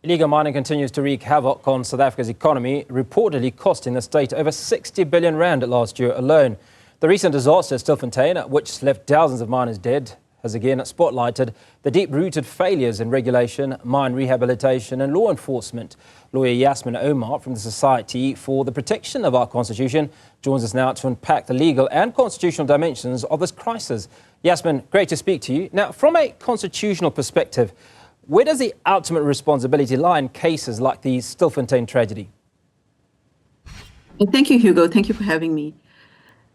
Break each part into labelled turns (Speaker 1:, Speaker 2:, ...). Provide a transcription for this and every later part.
Speaker 1: Illegal mining continues to wreak havoc on South Africa's economy, reportedly costing the state over 60 billion rand last year alone. The recent disaster at Stilfontein, which left thousands of miners dead, has again spotlighted the deep-rooted failures in regulation, mine rehabilitation and law enforcement. Lawyer Yasmin Omar from the Society for the Protection of our Constitution joins us now to unpack the legal and constitutional dimensions of this crisis. Yasmin, great to speak to you. Now, from a constitutional perspective, where does the ultimate responsibility lie in cases like the Stilfontein tragedy?
Speaker 2: Thank you, Hugo. Thank you for having me.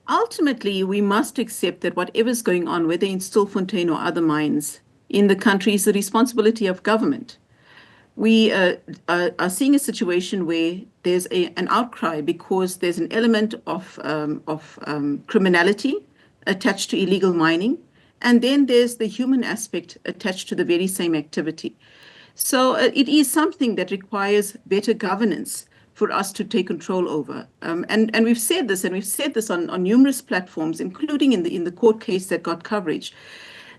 Speaker 2: Ultimately, we must accept that whatever is going on, whether in Stilfontein or other mines in the country, is the responsibility of government. We are seeing a situation where there's an outcry because there's an element of criminality attached to illegal mining, and then there's the human aspect attached to the very same activity. So it is something that requires better governance for us to take control over. And we've said this, and we've said this on numerous platforms, including in the court case that got coverage,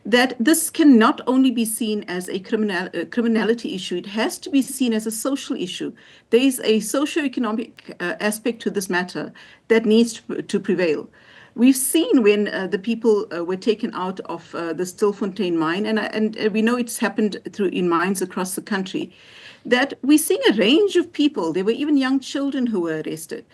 Speaker 2: that this can not only be seen as a criminality issue, it has to be seen as a social issue. There is a socioeconomic aspect to this matter that needs to prevail. We've seen when the people were taken out of the Stilfontein mine, and we know it's happened in mines across the country, that we're seeing a range of people. There were even young children who were arrested.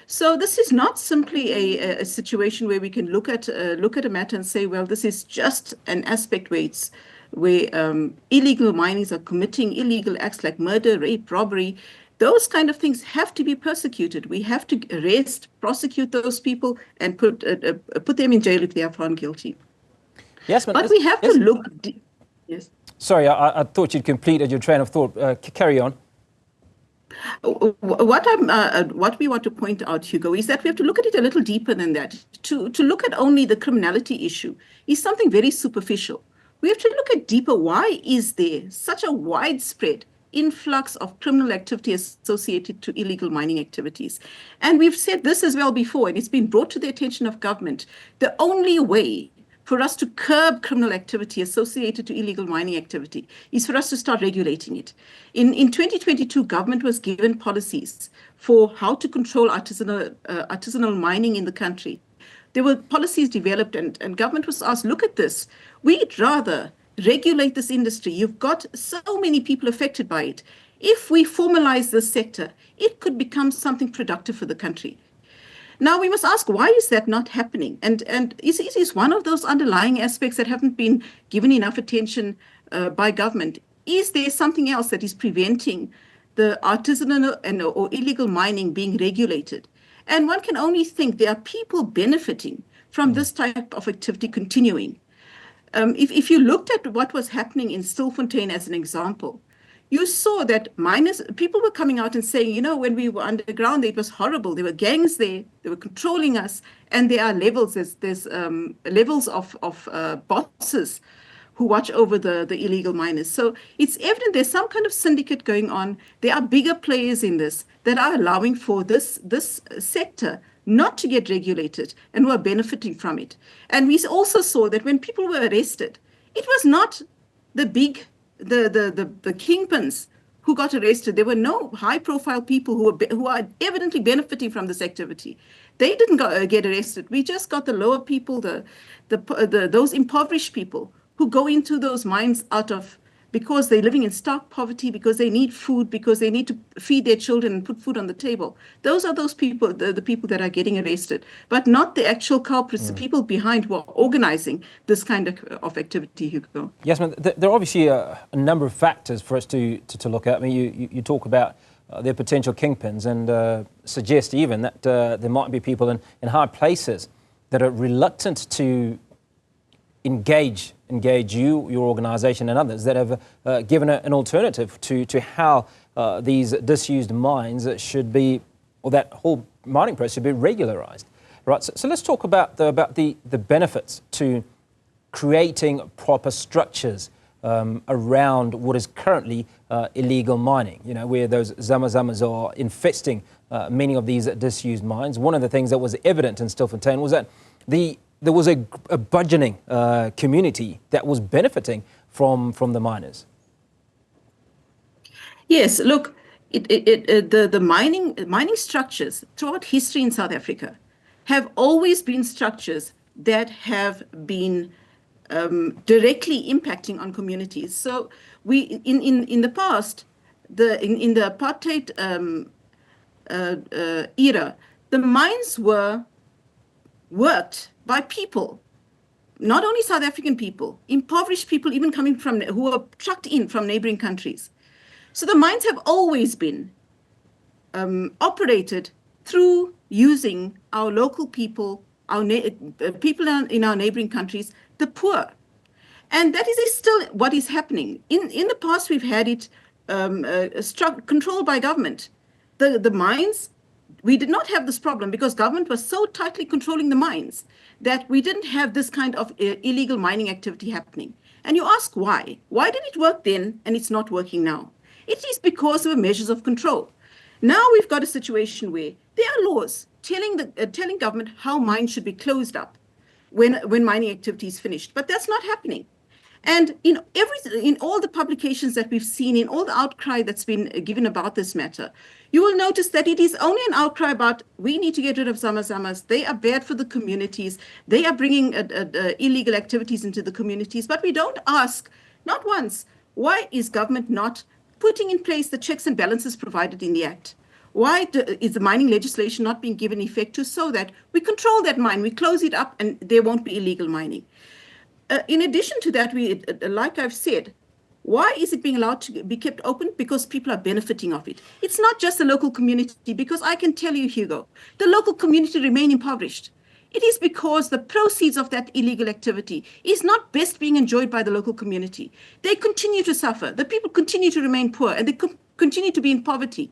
Speaker 2: So this is not simply a situation where we can look at a matter and say, well, this is just an aspect where illegal miners are committing illegal acts like murder, rape, robbery. Those kind of things have to be persecuted. We have to arrest, prosecute those people, and put them in jail if they are found guilty.
Speaker 1: Yes,
Speaker 2: but we have to look. Yes.
Speaker 1: Sorry, I thought you'd completed your train of thought. Carry on.
Speaker 2: What we want to point out, Hugo, is that we have to look at it a little deeper than that. To look at only the criminality issue is something very superficial. We have to look at deeper. Why is there such a widespread influx of criminal activity associated to illegal mining activities? And we've said this as well before, and it's been brought to the attention of government. The only way for us to curb criminal activity associated to illegal mining activity is for us to start regulating it. In 2022, government was given policies for how to control artisanal mining in the country. There were policies developed, and government was asked, look at this. We'd rather regulate this industry. You've got so many people affected by it. If we formalize this sector, it could become something productive for the country. Now we must ask, why is that not happening? And it is one of those underlying aspects that haven't been given enough attention by government. Is there something else that is preventing the artisanal or illegal mining being regulated? And one can only think there are people benefiting from this type of activity continuing. If you looked at what was happening in Stilfontein as an example, you saw that people were coming out and saying, you know, when we were underground, it was horrible. There were gangs there, they were controlling us, and there are levels. There's levels of bosses who watch over the illegal miners. So it's evident there's some kind of syndicate going on. There are bigger players in this that are allowing for this sector not to get regulated and who are benefiting from it. And we also saw that when people were arrested, it was not the kingpins who got arrested. There were no high-profile people who are evidently benefiting from this activity. They didn't get arrested. We just got the lower people, those impoverished people who go into those mines because they're living in stark poverty, because they need food, because they need to feed their children and put food on the table. Those are those people, the people that are getting arrested, but not the actual culprits, the people behind who are organizing this kind of activity, Hugo.
Speaker 1: Yes, ma'am. There are obviously a number of factors for us to look at. I mean, you talk about their potential kingpins and suggest even that there might be people in high places that are reluctant to engage you, your organization and others that have given an alternative to how these disused mines should be, or that whole mining process should be regularized. Right, so let's talk about the benefits to creating proper structures around what is currently illegal mining, you know, where those zamazamas are infesting many of these disused mines. One of the things that was evident in Stilfontein was that there was a burgeoning community that was benefiting from the miners.
Speaker 2: Yes, look, the mining structures throughout history in South Africa have always been structures that have been directly impacting on communities. So we in the past, in the apartheid era, the mines were worked by people, not only South African people, impoverished people, even coming from who were trucked in from neighboring countries. So the mines have always been operated through using our local people, our people in our neighboring countries, the poor. And that is still what is happening. In the past, we've had it controlled by government. The mines, we did not have this problem because government was so tightly controlling the mines that we didn't have this kind of illegal mining activity happening. And you ask why? Why did it work then and it's not working now? It is because there were measures of control. Now we've got a situation where there are laws telling government how mines should be closed up when mining activity is finished, but that's not happening. And in all the publications that we've seen, in all the outcry that's been given about this matter, you will notice that it is only an outcry about we need to get rid of zama-zamas. They are bad for the communities. They are bringing illegal activities into the communities. But we don't ask, not once, why is government not putting in place the checks and balances provided in the Act? Why is the mining legislation not being given effect to so that we control that mine, we close it up, and there won't be illegal mining? In addition to that, like I've said, why is it being allowed to be kept open? Because people are benefiting of it. It's not just the local community, because I can tell you, Hugo, the local community remain impoverished. It is because the proceeds of that illegal activity is not best being enjoyed by the local community. They continue to suffer. The people continue to remain poor, and they continue to be in poverty.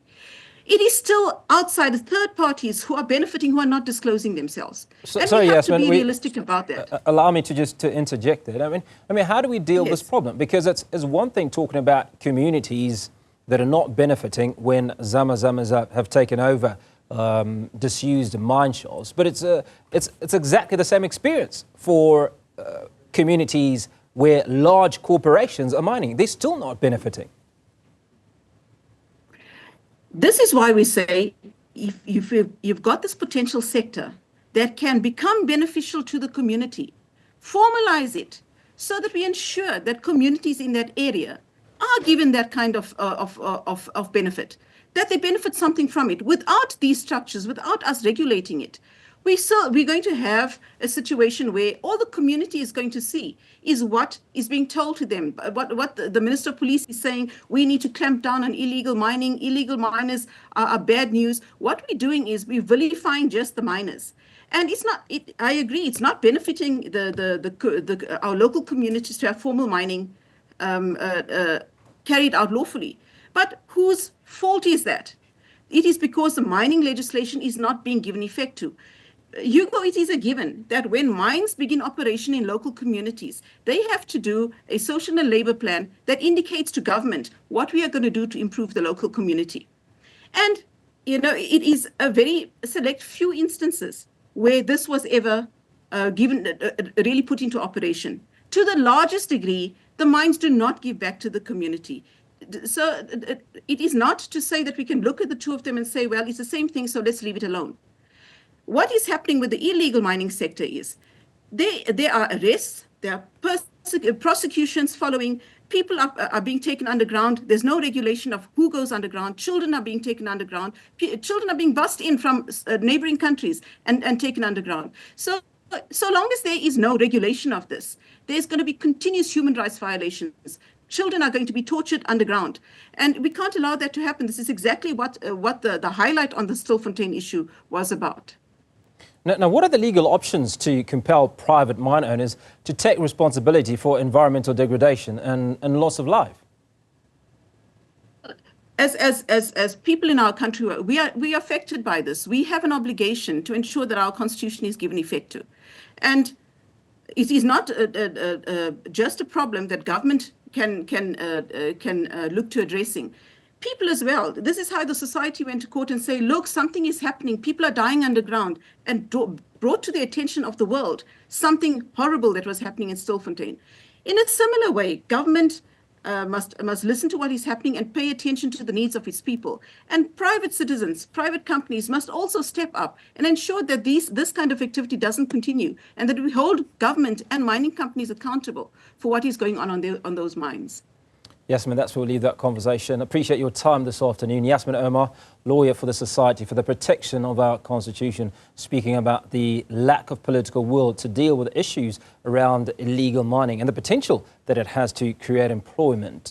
Speaker 2: It is still outside third parties who are benefiting, who are not disclosing themselves. And we have to be realistic about that.
Speaker 1: Allow me to interject there. I mean, how do we deal with this problem? Because it's one thing talking about communities that are not benefiting when zama-zamas have taken over disused mine shafts, but it's exactly the same experience for communities where large corporations are mining. They're still not benefiting.
Speaker 2: This is why we say if you've got this potential sector that can become beneficial to the community, formalize it so that we ensure that communities in that area are given that kind of benefit, that they benefit something from it. Without these structures, without us regulating it, we're going to have a situation where all the community is going to see is what is being told to them. What the Minister of Police is saying, we need to clamp down on illegal mining. Illegal miners are bad news. What we're doing is we're vilifying just the miners. And it's not. I agree. It's not benefiting our local communities to have formal mining carried out lawfully. But whose fault is that? It is because the mining legislation is not being given effect to. Hugo, it is a given that when mines begin operation in local communities, they have to do a social and labor plan that indicates to government what we are going to do to improve the local community. And, it is a very select few instances where this was ever really put into operation. To the largest degree, the mines do not give back to the community. So it is not to say that we can look at the two of them and say, well, it's the same thing, so let's leave it alone. What is happening with the illegal mining sector is there are arrests, there are prosecutions following, people are being taken underground. There's no regulation of who goes underground. Children are being taken underground. Children are being bussed in from neighboring countries and taken underground. So long as there is no regulation of this, there's going to be continuous human rights violations. Children are going to be tortured underground. And we can't allow that to happen. This is exactly what the highlight on the Stilfontein issue was about.
Speaker 1: Now, what are the legal options to compel private mine owners to take responsibility for environmental degradation and loss of life?
Speaker 2: As people in our country, we are affected by this. We have an obligation to ensure that our constitution is given effect to. And it is not just a problem that government can look to addressing. People as well. This is how the society went to court and say, look, something is happening. People are dying underground, and brought to the attention of the world something horrible that was happening in Stilfontein. In a similar way, government must listen to what is happening and pay attention to the needs of its people. And private citizens, private companies must also step up and ensure that this kind of activity doesn't continue, and that we hold government and mining companies accountable for what is going on those mines.
Speaker 1: Yasmin, that's where we'll leave that conversation. Appreciate your time this afternoon. Yasmin Omar, lawyer for the Society for the Protection of our Constitution, speaking about the lack of political will to deal with issues around illegal mining and the potential that it has to create employment.